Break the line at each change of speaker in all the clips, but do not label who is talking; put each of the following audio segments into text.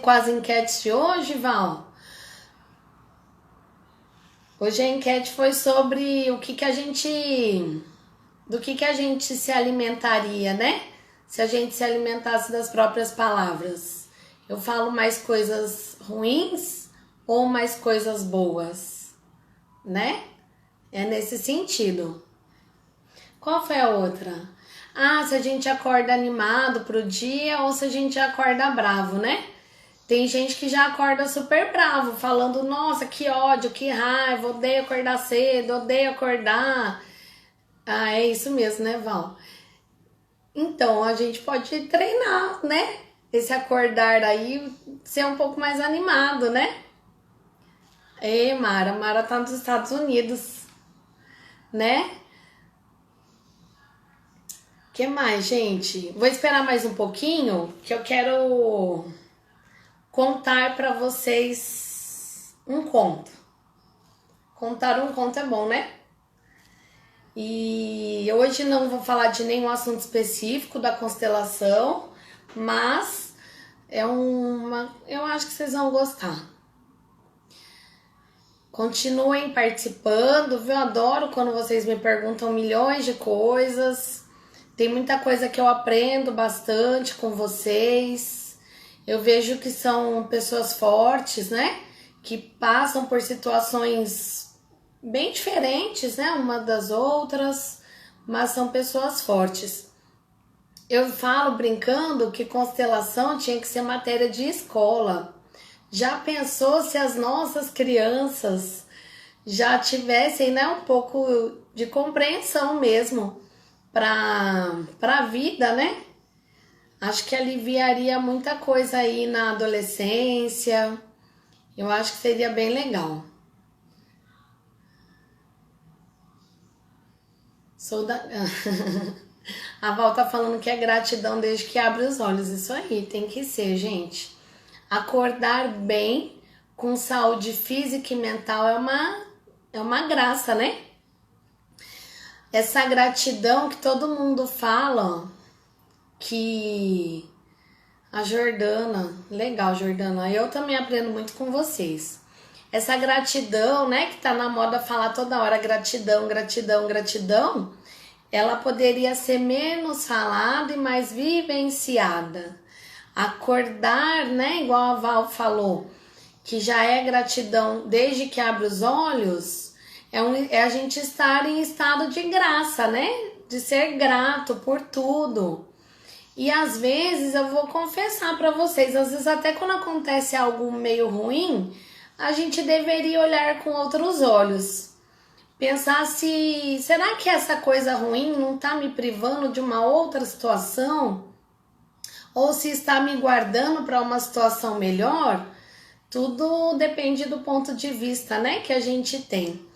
com as enquetes de hoje, Val? Hoje a enquete foi sobre do que a gente se alimentaria, né? Se a gente se alimentasse das próprias palavras. Eu falo mais coisas ruins ou mais coisas boas, né? É nesse sentido. Qual foi a outra? Se a gente acorda animado pro dia ou se a gente acorda bravo, né? Tem gente que já acorda super bravo, falando, nossa, que ódio, que raiva, odeio acordar cedo, odeio acordar. É isso mesmo, né, Val? Então, a gente pode treinar, né? Esse acordar aí, ser um pouco mais animado, né? Mara tá nos Estados Unidos, né? Que mais, gente? Vou esperar mais um pouquinho, que eu quero contar pra vocês um conto. Contar um conto é bom, né? E hoje não vou falar de nenhum assunto específico da constelação, mas eu acho que vocês vão gostar. Continuem participando, viu? Eu adoro quando vocês me perguntam milhões de coisas. Tem muita coisa que eu aprendo bastante com vocês. Eu vejo que são pessoas fortes, né? Que passam por situações bem diferentes, né? Uma das outras, mas são pessoas fortes. Eu falo brincando que constelação tinha que ser matéria de escola. Já pensou se as nossas crianças já tivessem, né, um pouco de compreensão mesmo para a vida, né? Acho que aliviaria muita coisa aí na adolescência. Eu acho que seria bem legal. Sou da... A Val tá falando que é gratidão desde que abre os olhos. Isso aí, tem que ser, gente. Acordar bem, com saúde física e mental é uma graça, né? Essa gratidão que todo mundo fala, que a Jordana, legal, Jordana, eu também aprendo muito com vocês. Essa gratidão, né, que tá na moda falar toda hora gratidão, gratidão, gratidão, ela poderia ser menos falada e mais vivenciada. Acordar, né, igual a Val falou, que já é gratidão desde que abre os olhos, é a gente estar em estado de graça, né? De ser grato por tudo. E às vezes, eu vou confessar para vocês, às vezes até quando acontece algo meio ruim, a gente deveria olhar com outros olhos. Pensar se, será que essa coisa ruim não tá me privando de uma outra situação? Ou se está me guardando para uma situação melhor? Tudo depende do ponto de vista, né, que a gente tem.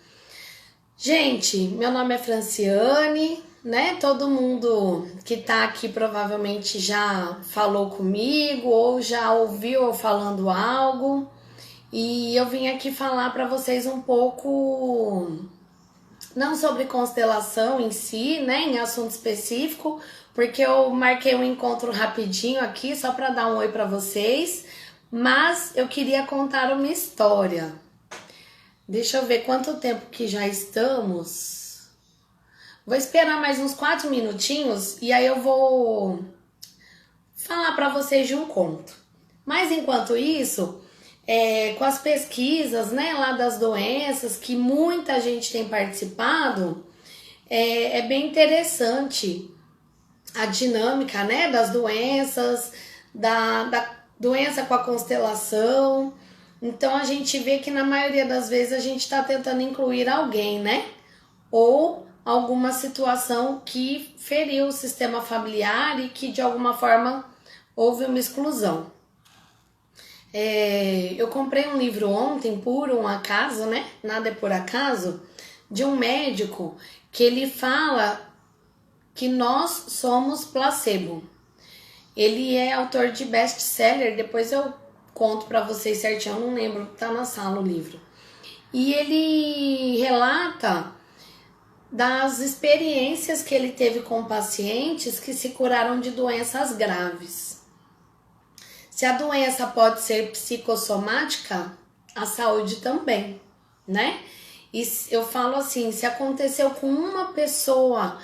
Gente, meu nome é Franciane, né? Todo mundo que tá aqui provavelmente já falou comigo ou já ouviu eu falando algo. E eu vim aqui falar para vocês um pouco, não sobre constelação em si, né, em assunto específico, porque eu marquei um encontro rapidinho aqui só para dar um oi para vocês, mas eu queria contar uma história. Deixa eu ver quanto tempo que já estamos. Vou esperar mais uns 4 minutinhos e aí eu vou falar para vocês de um conto. Mas enquanto isso, com as pesquisas, né, lá das doenças, que muita gente tem participado, é bem interessante a dinâmica, né, das doenças, da doença com a constelação. Então a gente vê que na maioria das vezes a gente está tentando incluir alguém, né? Ou alguma situação que feriu o sistema familiar e que de alguma forma houve uma exclusão. Eu comprei um livro ontem, por um acaso, né? Nada é por acaso, de um médico que ele fala que nós somos placebo. Ele é autor de best-seller, depois eu conto pra vocês certinho, eu não lembro, tá na sala o livro. E ele relata das experiências que ele teve com pacientes que se curaram de doenças graves. Se a doença pode ser psicossomática, a saúde também, né? E eu falo assim, se aconteceu com uma pessoa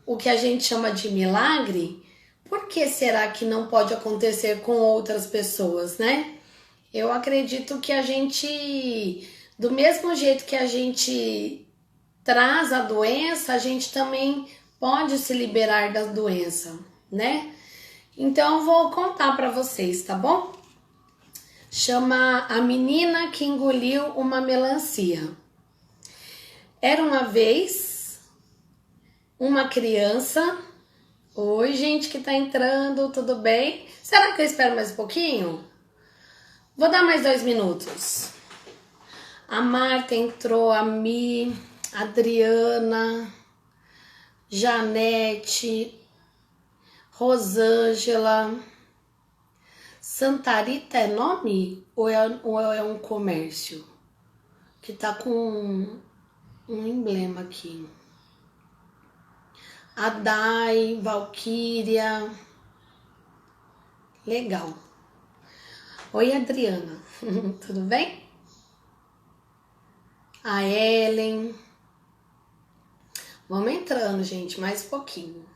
o que a gente chama de milagre, por que será que não pode acontecer com outras pessoas, né? Eu acredito que a gente, do mesmo jeito que a gente traz a doença, a gente também pode se liberar da doença, né? Então eu vou contar para vocês, tá bom? Chama A Menina que Engoliu uma Melancia. Era uma vez uma criança. Oi, gente que tá entrando, tudo bem? Será que eu espero mais um pouquinho? Vou dar mais 2 minutos. A Marta entrou, a Mi, a Adriana, Janete, Rosângela. Santarita é nome ou é um comércio? Que tá com um emblema aqui. A Dai, Valquíria. Legal. Oi, Adriana. Tudo bem? A Ellen. Vamos entrando, gente, mais um pouquinho.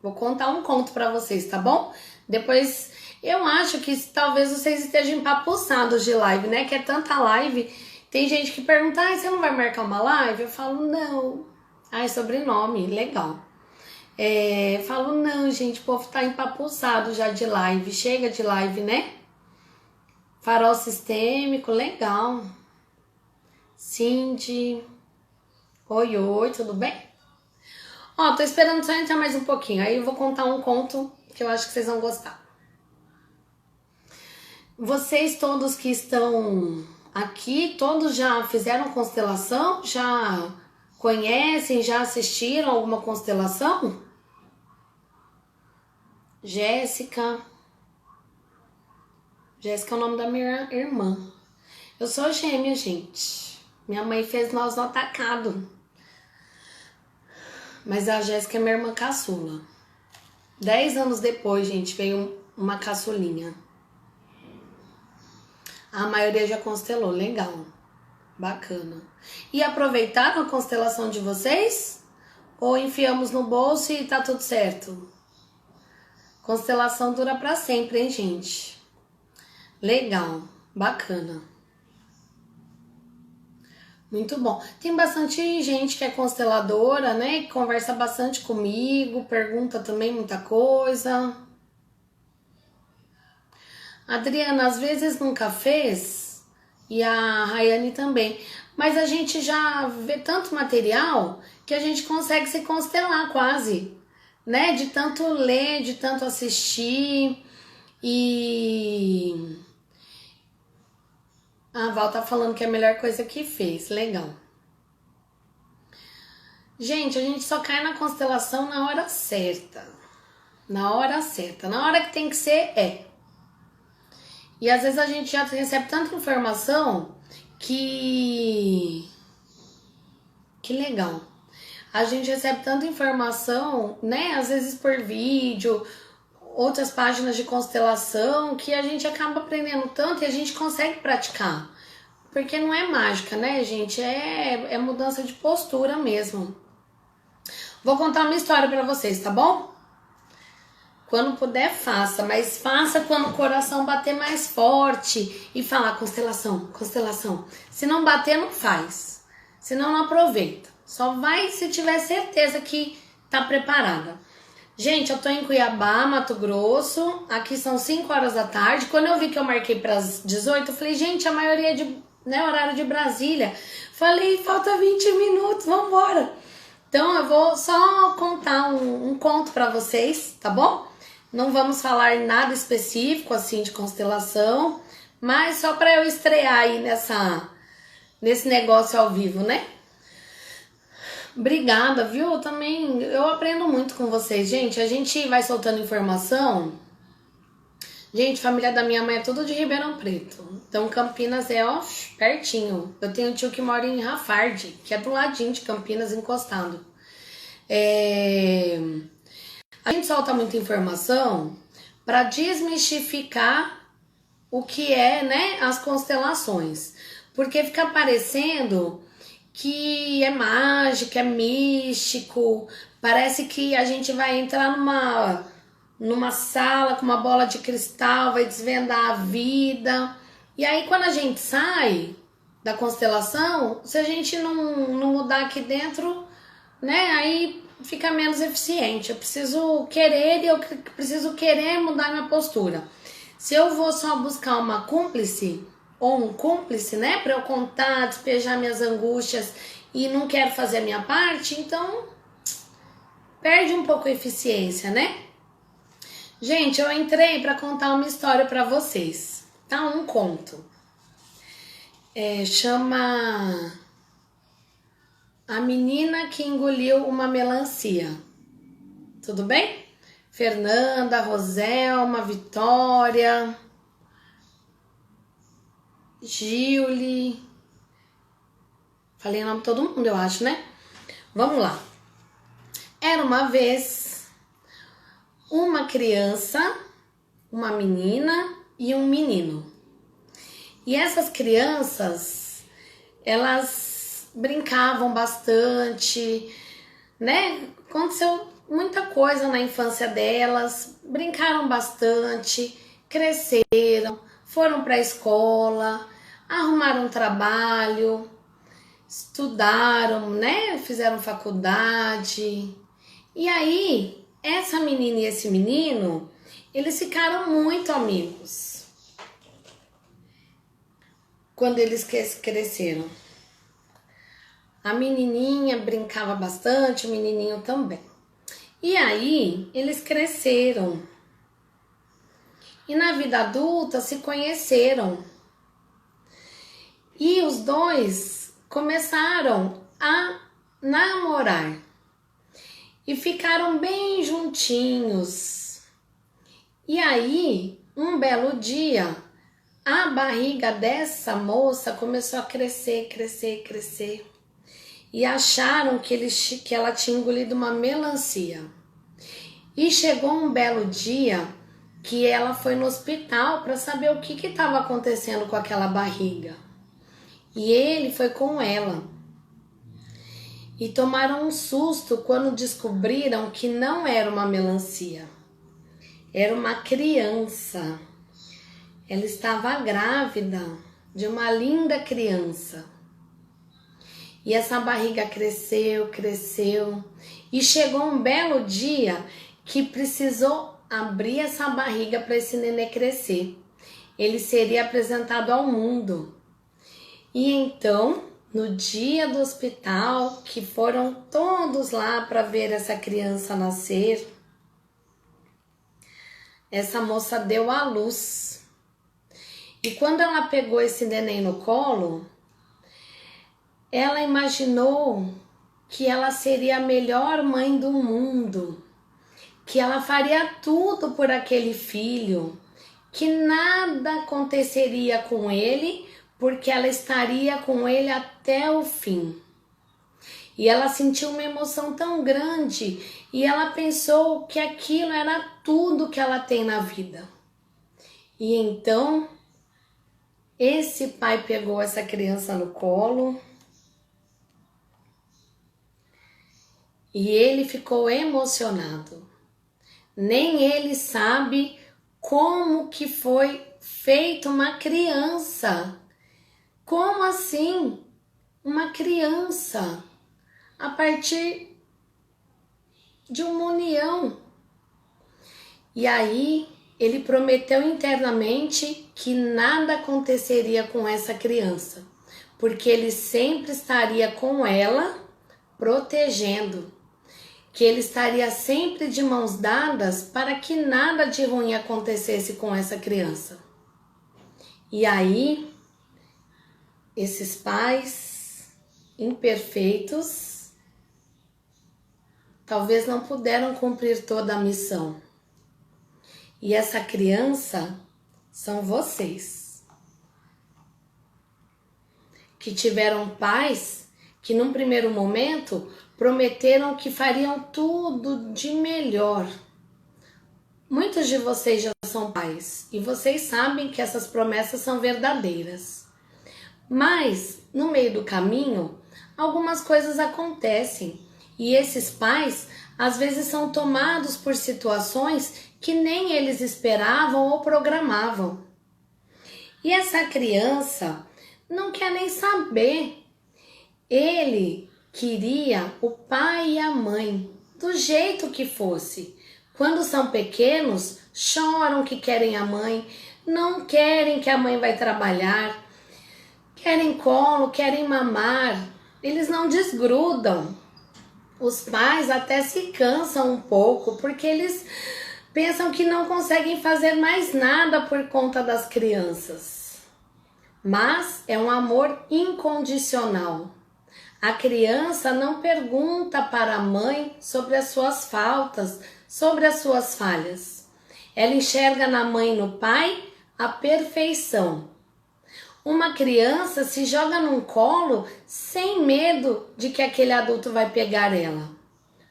Vou contar um conto pra vocês, tá bom? Depois, eu acho que talvez vocês estejam empapuçados de live, né? Que é tanta live. Tem gente que pergunta, você não vai marcar uma live? Eu falo, não. Sobrenome, legal. Falo, não, gente, o povo tá empapuçado já de live. Chega de live, né? Farol sistêmico, legal. Cindy. Oi, oi, tudo bem? Ó, tô esperando só entrar mais um pouquinho. Aí eu vou contar um conto que eu acho que vocês vão gostar. Vocês todos que estão aqui, todos já fizeram constelação? Já conhecem, já assistiram alguma constelação? Jéssica. Jéssica é o nome da minha irmã. Eu sou gêmea, gente. Minha mãe fez nós no atacado. Mas a Jéssica é minha irmã caçula. 10 anos depois, gente, veio uma caçulinha. A maioria já constelou, legal. Bacana. E aproveitaram a constelação de vocês? Ou enfiamos no bolso e tá tudo certo? Constelação dura pra sempre, hein, gente? Legal, bacana. Muito bom. Tem bastante gente que é consteladora, né? Que conversa bastante comigo, pergunta também muita coisa. Adriana, às vezes nunca fez, e a Rayane também. Mas a gente já vê tanto material que a gente consegue se constelar quase, né? De tanto ler, de tanto assistir. E a Val tá falando que é a melhor coisa que fez. Legal. Gente, a gente só cai na constelação na hora certa. Na hora certa. Na hora que tem que ser, é. E às vezes a gente já recebe tanta informação que legal. A gente recebe tanta informação, né? Às vezes por vídeo, outras páginas de constelação, que a gente acaba aprendendo tanto e a gente consegue praticar. Porque não é mágica, né, gente? É mudança de postura mesmo. Vou contar uma história pra vocês, tá bom? Quando puder, faça, mas faça quando o coração bater mais forte e falar constelação, constelação. Se não bater, não faz. Senão não aproveita. Só vai se tiver certeza que tá preparada. Gente, eu tô em Cuiabá, Mato Grosso. Aqui são 5 horas da tarde. Quando eu vi que eu marquei para as 18, eu falei, gente, a maioria é de, né, horário de Brasília. Falei, falta 20 minutos, vambora. Então eu vou só contar um conto pra vocês, tá bom? Não vamos falar nada específico assim de constelação, mas só para eu estrear aí nesse negócio ao vivo, né? Obrigada, viu? Também eu aprendo muito com vocês, gente. A gente vai soltando informação. Gente, família da minha mãe é tudo de Ribeirão Preto. Então Campinas é, ó, pertinho. Eu tenho um tio que mora em Rafard, que é do ladinho de Campinas, encostado. A gente solta muita informação para desmistificar o que é, né, as constelações. Porque fica parecendo que é mágico, é místico, parece que a gente vai entrar numa sala com uma bola de cristal, vai desvendar a vida. E aí quando a gente sai da constelação, se a gente não mudar aqui dentro, né, aí fica menos eficiente. Eu preciso querer e eu preciso querer mudar minha postura. Se eu vou só buscar uma cúmplice ou um cúmplice, né, para eu contar, despejar minhas angústias e não quero fazer a minha parte, então perde um pouco a eficiência, né? Gente, eu entrei para contar uma história para vocês, tá? Um conto. Chama A Menina que Engoliu uma Melancia. Tudo bem? Fernanda, Roselma, Vitória, Giuli. Falei o nome de todo mundo, eu acho, né? Vamos lá. Era uma vez uma criança, uma menina e um menino. E essas crianças, elas brincavam bastante, né? Aconteceu muita coisa na infância delas, brincaram bastante, cresceram, foram para a escola, arrumaram trabalho, estudaram, né? Fizeram faculdade. E aí, essa menina e esse menino, eles ficaram muito amigos quando eles cresceram. A menininha brincava bastante, o menininho também. E aí, eles cresceram. E na vida adulta se conheceram. E os dois começaram a namorar. E ficaram bem juntinhos. E aí, um belo dia, a barriga dessa moça começou a crescer. E acharam que ela tinha engolido uma melancia. E chegou um belo dia que ela foi no hospital para saber o que estava acontecendo com aquela barriga. E ele foi com ela. E tomaram um susto quando descobriram que não era uma melancia. Era uma criança. Ela estava grávida de uma linda criança. E essa barriga cresceu. E chegou um belo dia que precisou abrir essa barriga para esse nenê crescer. Ele seria apresentado ao mundo. E então, no dia do hospital, que foram todos lá para ver essa criança nascer, essa moça deu à luz. E quando ela pegou esse neném no colo, ela imaginou que ela seria a melhor mãe do mundo, que ela faria tudo por aquele filho, que nada aconteceria com ele, porque ela estaria com ele até o fim. E ela sentiu uma emoção tão grande e ela pensou que aquilo era tudo que ela tem na vida. E então, esse pai pegou essa criança no colo e ele ficou emocionado. Nem ele sabe como que foi feita uma criança. Como assim? Uma criança a partir de uma união. E aí ele prometeu internamente que nada aconteceria com essa criança, porque ele sempre estaria com ela, protegendo, que ele estaria sempre de mãos dadas para que nada de ruim acontecesse com essa criança. E aí, esses pais imperfeitos talvez não puderam cumprir toda a missão. E essa criança são vocês, que tiveram pais que num primeiro momento prometeram que fariam tudo de melhor Muitos de vocês já são pais e vocês sabem que essas promessas são verdadeiras. Mas, no meio do caminho, algumas coisas acontecem e esses pais às vezes são tomados por situações que nem eles esperavam ou programavam. E essa criança não quer nem saber. Ele queria o pai e a mãe, do jeito que fosse. Quando são pequenos, choram que querem a mãe, não querem que a mãe vai trabalhar, querem colo, querem mamar, eles não desgrudam. Os pais até se cansam um pouco, porque eles pensam que não conseguem fazer mais nada por conta das crianças. Mas é um amor incondicional. A criança não pergunta para a mãe sobre as suas faltas, sobre as suas falhas. Ela enxerga na mãe e no pai a perfeição. Uma criança se joga num colo sem medo de que aquele adulto vai pegar ela,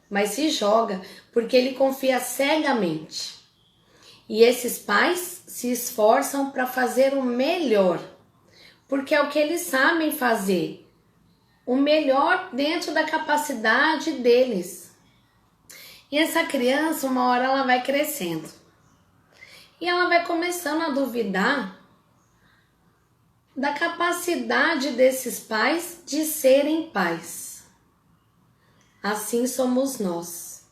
mas se joga porque ele confia cegamente. E esses pais se esforçam para fazer o melhor, porque é o que eles sabem fazer, o melhor dentro da capacidade deles. E essa criança, uma hora ela vai crescendo e ela vai começando a duvidar da capacidade desses pais de serem pais. Assim somos nós.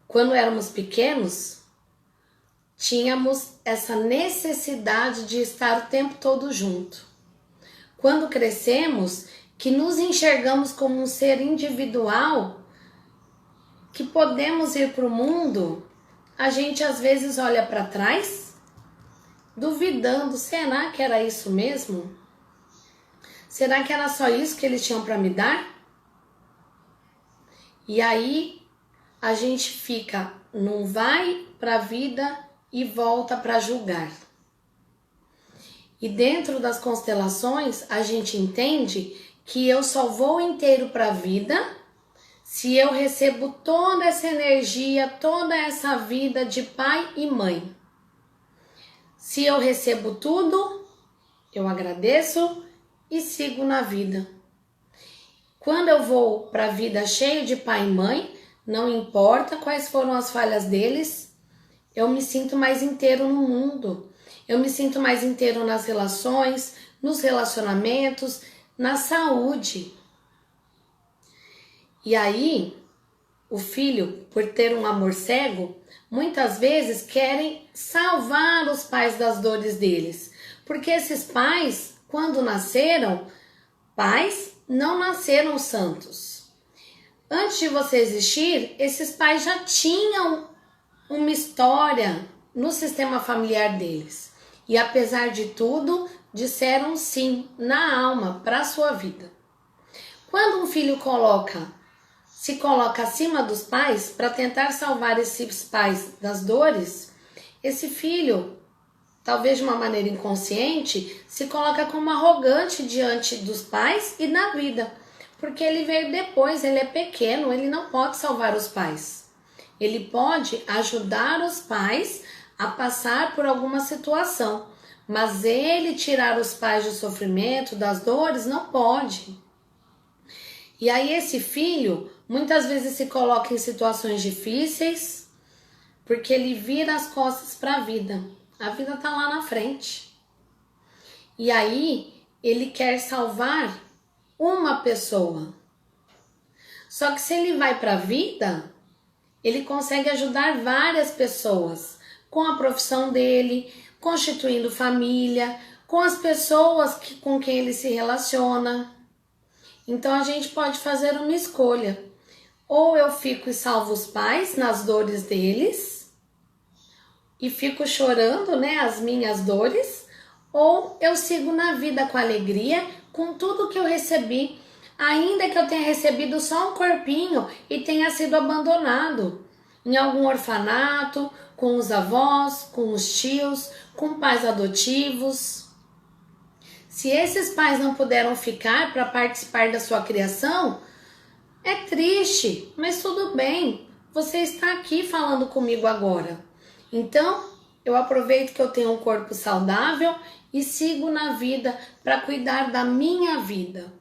Quando éramos pequenos, tínhamos essa necessidade de estar o tempo todo junto. Quando crescemos, que nos enxergamos como um ser individual, que podemos ir para o mundo, a gente às vezes olha para trás, duvidando, será que era isso mesmo? Será que era só isso que eles tinham para me dar? E aí a gente fica, não vai para a vida e volta para julgar. E dentro das constelações a gente entende que eu só vou inteiro para a vida se eu recebo toda essa energia, toda essa vida de pai e mãe. Se eu recebo tudo, eu agradeço e sigo na vida. Quando eu vou para a vida cheio de pai e mãe, não importa quais foram as falhas deles, eu me sinto mais inteiro no mundo. Eu me sinto mais inteiro nas relações, nos relacionamentos, na saúde. E aí, o filho, por ter um amor cego, muitas vezes querem salvar os pais das dores deles. Porque esses pais, quando nasceram, pais não nasceram santos. Antes de você existir, esses pais já tinham uma história no sistema familiar deles. E apesar de tudo, disseram sim na alma para a sua vida. Quando um filho se coloca acima dos pais para tentar salvar esses pais das dores, esse filho, talvez de uma maneira inconsciente, se coloca como arrogante diante dos pais e da vida, porque ele veio depois, ele é pequeno, ele não pode salvar os pais. Ele pode ajudar os pais a passar por alguma situação, mas ele tirar os pais do sofrimento, das dores, não pode. E aí esse filho muitas vezes se coloca em situações difíceis porque ele vira as costas para a vida. A vida tá lá na frente. E aí ele quer salvar uma pessoa. Só que se ele vai para a vida, ele consegue ajudar várias pessoas com a profissão dele, constituindo família, com as pessoas com quem ele se relaciona. Então a gente pode fazer uma escolha. Ou eu fico e salvo os pais nas dores deles e fico chorando, as minhas dores, ou eu sigo na vida com alegria, com tudo que eu recebi, ainda que eu tenha recebido só um corpinho e tenha sido abandonado em algum orfanato, com os avós, com os tios, com pais adotivos. Se esses pais não puderam ficar para participar da sua criação, é triste, mas tudo bem. Você está aqui falando comigo agora. Então, eu aproveito que eu tenho um corpo saudável e sigo na vida para cuidar da minha vida.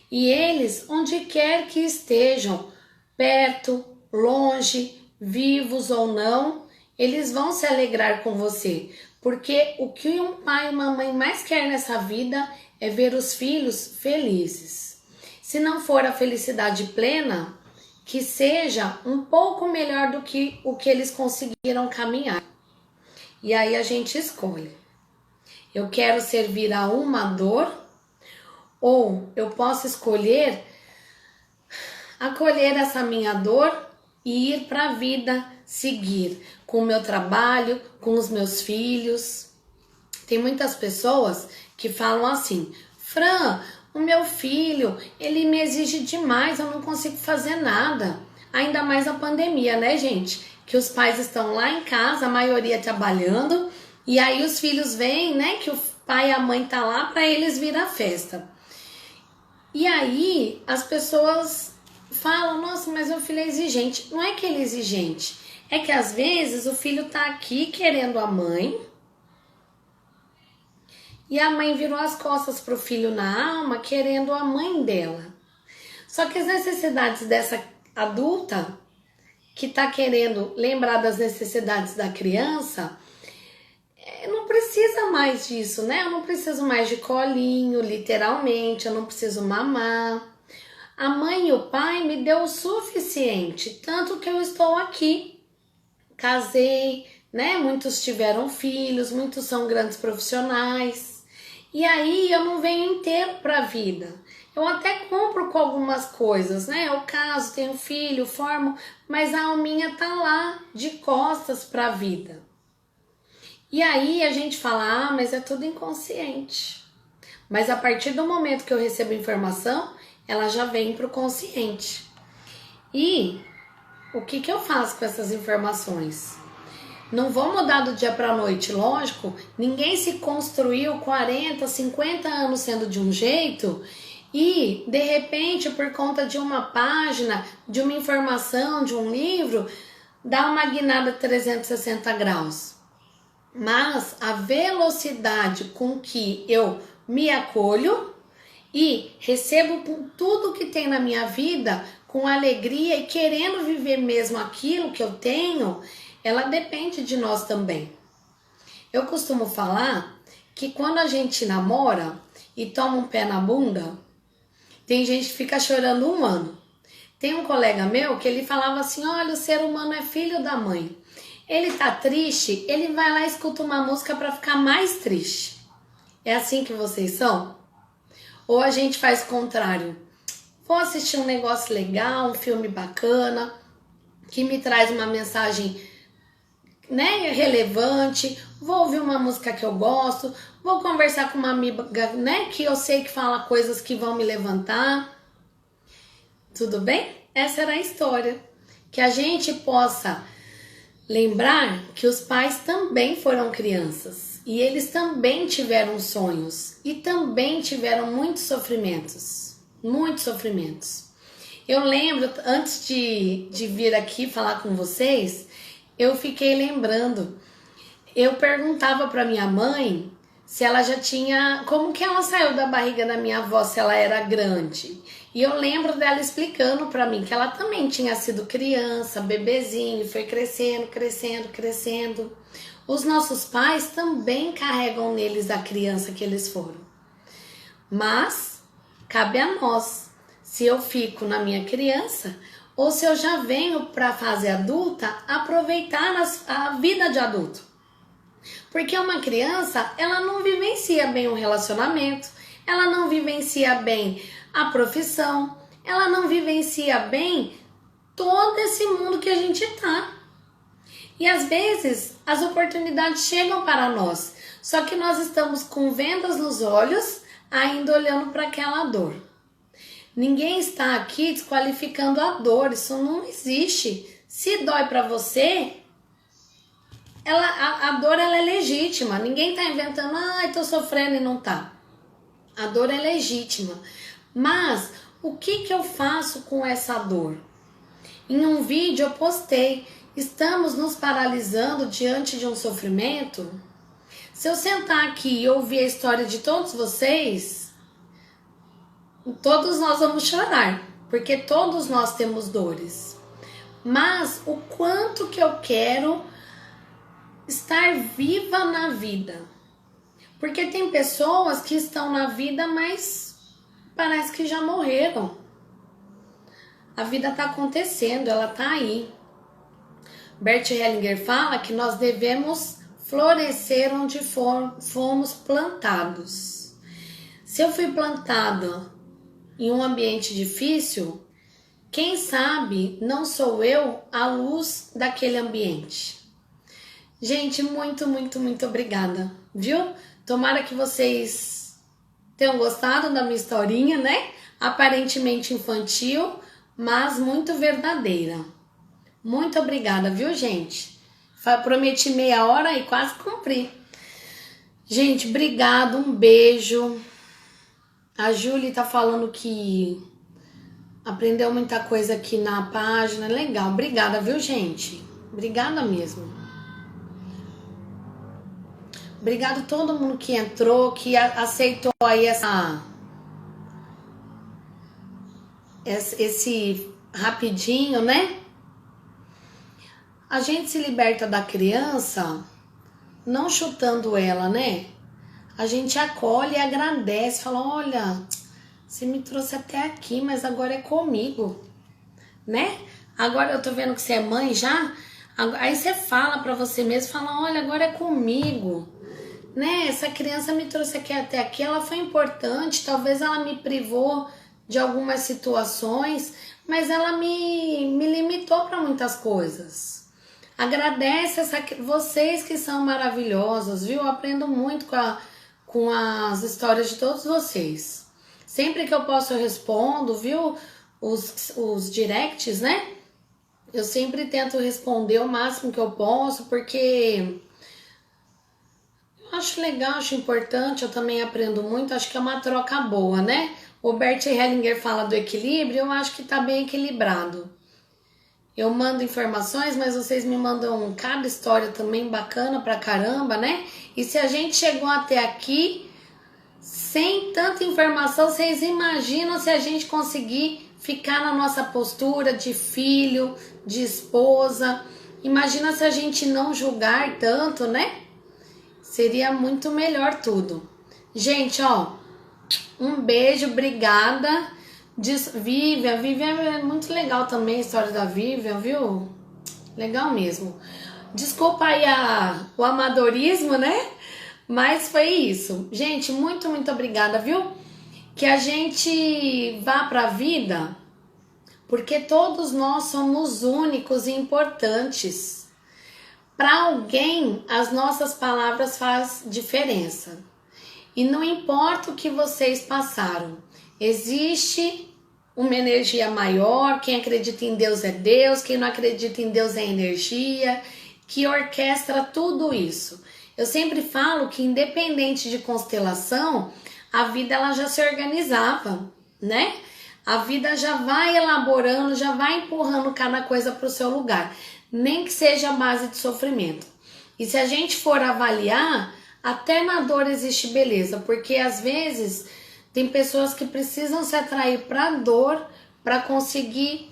E eles, onde quer que estejam, perto, longe, vivos ou não, eles vão se alegrar com você. Porque o que um pai e uma mãe mais quer nessa vida é ver os filhos felizes. Se não for a felicidade plena, que seja um pouco melhor do que o que eles conseguiram caminhar. E aí a gente escolhe. Eu quero servir a uma dor, ou eu posso escolher acolher essa minha dor e ir para a vida, seguir com o meu trabalho, com os meus filhos. Tem muitas pessoas que falam assim: Fran, o meu filho, ele me exige demais, eu não consigo fazer nada. Ainda mais a pandemia, né, gente? Que os pais estão lá em casa, a maioria trabalhando, e aí os filhos vêm, né, que o pai e a mãe tá lá para eles vir à festa. E aí as pessoas falam: nossa, mas meu filho é exigente. Não é que ele é exigente, é que às vezes o filho tá aqui querendo a mãe, e a mãe virou as costas pro filho na alma, querendo a mãe dela. Só que as necessidades dessa adulta, que tá querendo lembrar das necessidades da criança, não precisa mais disso, né? Eu não preciso mais de colinho, literalmente, eu não preciso mamar. A mãe e o pai me deu o suficiente, tanto que eu estou aqui. Casei, né? Muitos tiveram filhos, muitos são grandes profissionais. E aí eu não venho inteiro para a vida. Eu até compro com algumas coisas, né? Eu caso, tenho filho, formo, mas a alminha tá lá de costas para a vida. E aí a gente fala: ah, mas é tudo inconsciente. Mas a partir do momento que eu recebo informação, ela já vem para o consciente. E o que eu faço com essas informações? Não vou mudar do dia para a noite, lógico. Ninguém se construiu 40, 50 anos sendo de um jeito e, de repente, por conta de uma página, de uma informação, de um livro, dá uma guinada 360 graus. Mas a velocidade com que eu me acolho e recebo tudo que tem na minha vida com alegria e querendo viver mesmo aquilo que eu tenho, ela depende de nós também. Eu costumo falar que quando a gente namora e toma um pé na bunda, tem gente que fica chorando um ano. Tem um colega meu que ele falava assim: olha, o ser humano é filho da mãe. Ele tá triste, ele vai lá e escuta uma música para ficar mais triste. É assim que vocês são? Ou a gente faz o contrário? Vou assistir um negócio legal, um filme bacana, que me traz uma mensagem, né, relevante, vou ouvir uma música que eu gosto, vou conversar com uma amiga, né, que eu sei que fala coisas que vão me levantar. Tudo bem? Essa era a história. Que a gente possa lembrar que os pais também foram crianças e eles também tiveram sonhos e também tiveram muitos sofrimentos. Muitos sofrimentos. Eu lembro, antes de vir aqui falar com vocês, eu fiquei lembrando. Eu perguntava para minha mãe se ela já tinha... como que ela saiu da barriga da minha avó, se ela era grande. E eu lembro dela explicando para mim que ela também tinha sido criança, bebezinho, foi crescendo, crescendo, crescendo. Os nossos pais também carregam neles a criança que eles foram. Mas cabe a nós, se eu fico na minha criança ou se eu já venho para a fase adulta, aproveitar a vida de adulto. Porque uma criança, ela não vivencia bem um relacionamento, ela não vivencia bem a profissão, ela não vivencia bem todo esse mundo que a gente tá. E às vezes as oportunidades chegam para nós, só que nós estamos com vendas nos olhos, ainda olhando para aquela dor. Ninguém está aqui desqualificando a dor, isso não existe. Se dói para você, a dor ela é legítima, ninguém está inventando: ai, tô sofrendo e não tá. A dor é legítima, mas o que eu faço com essa dor? Em um vídeo eu postei Estamos nos paralisando diante de um sofrimento? Se eu sentar aqui e ouvir a história de todos vocês, todos nós vamos chorar, porque todos nós temos dores. Mas o quanto que eu quero estar viva na vida? Porque tem pessoas que estão na vida, mas parece que já morreram. A vida está acontecendo, ela está aí. Bert Hellinger fala que nós devemos florescer onde fomos plantados. Se eu fui plantado em um ambiente difícil, quem sabe não sou eu a luz daquele ambiente. Gente, muito, muito, muito obrigada, viu? Tomara que vocês tenham gostado da minha historinha, né? Aparentemente infantil, mas muito verdadeira. Muito obrigada, viu, gente? Prometi meia hora e quase cumpri. Gente, obrigado, um beijo. A Júlia tá falando que aprendeu muita coisa aqui na página. Legal, obrigada, viu, gente? Obrigada mesmo. Obrigado a todo mundo que entrou, que aceitou aí esse rapidinho, né? A gente se liberta da criança não chutando ela, né? A gente acolhe e agradece, fala, olha, você me trouxe até aqui, mas agora é comigo, né? Agora eu tô vendo que você é mãe já, aí você fala pra você mesmo, fala, olha, agora é comigo, né? Essa criança me trouxe aqui até aqui, ela foi importante, talvez ela me privou de algumas situações, mas ela me limitou para muitas coisas. Agradece vocês que são maravilhosos, viu? Eu aprendo muito com as histórias de todos vocês. Sempre que eu posso eu respondo, viu? Os directs, né? Eu sempre tento responder o máximo que eu posso, porque eu acho legal, acho importante, eu também aprendo muito, acho que é uma troca boa, né? O Bert Hellinger fala do equilíbrio, eu acho que tá bem equilibrado. Eu mando informações, mas vocês me mandam cada história também bacana pra caramba, né? E se a gente chegou até aqui sem tanta informação, vocês imaginam se a gente conseguir ficar na nossa postura de filho, de esposa. Imagina se a gente não julgar tanto, né? Seria muito melhor tudo. Gente, ó, um beijo, obrigada. Vivian é muito legal também a história da Vivian, viu? Legal mesmo. Desculpa aí o amadorismo, né? Mas foi isso. Gente, muito, muito obrigada, viu? Que a gente vá pra vida, porque todos nós somos únicos e importantes. Para alguém, as nossas palavras fazem diferença. E não importa o que vocês passaram, existe uma energia maior. Quem acredita em Deus é Deus, quem não acredita em Deus é energia, que orquestra tudo isso. Eu sempre falo que independente de constelação, a vida ela já se organizava, né? A vida já vai elaborando, já vai empurrando cada coisa para o seu lugar, nem que seja a base de sofrimento. E se a gente for avaliar, até na dor existe beleza, porque às vezes tem pessoas que precisam se atrair para a dor para conseguir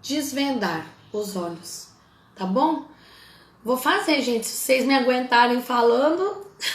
desvendar os olhos, tá bom? Vou fazer, gente, se vocês me aguentarem falando,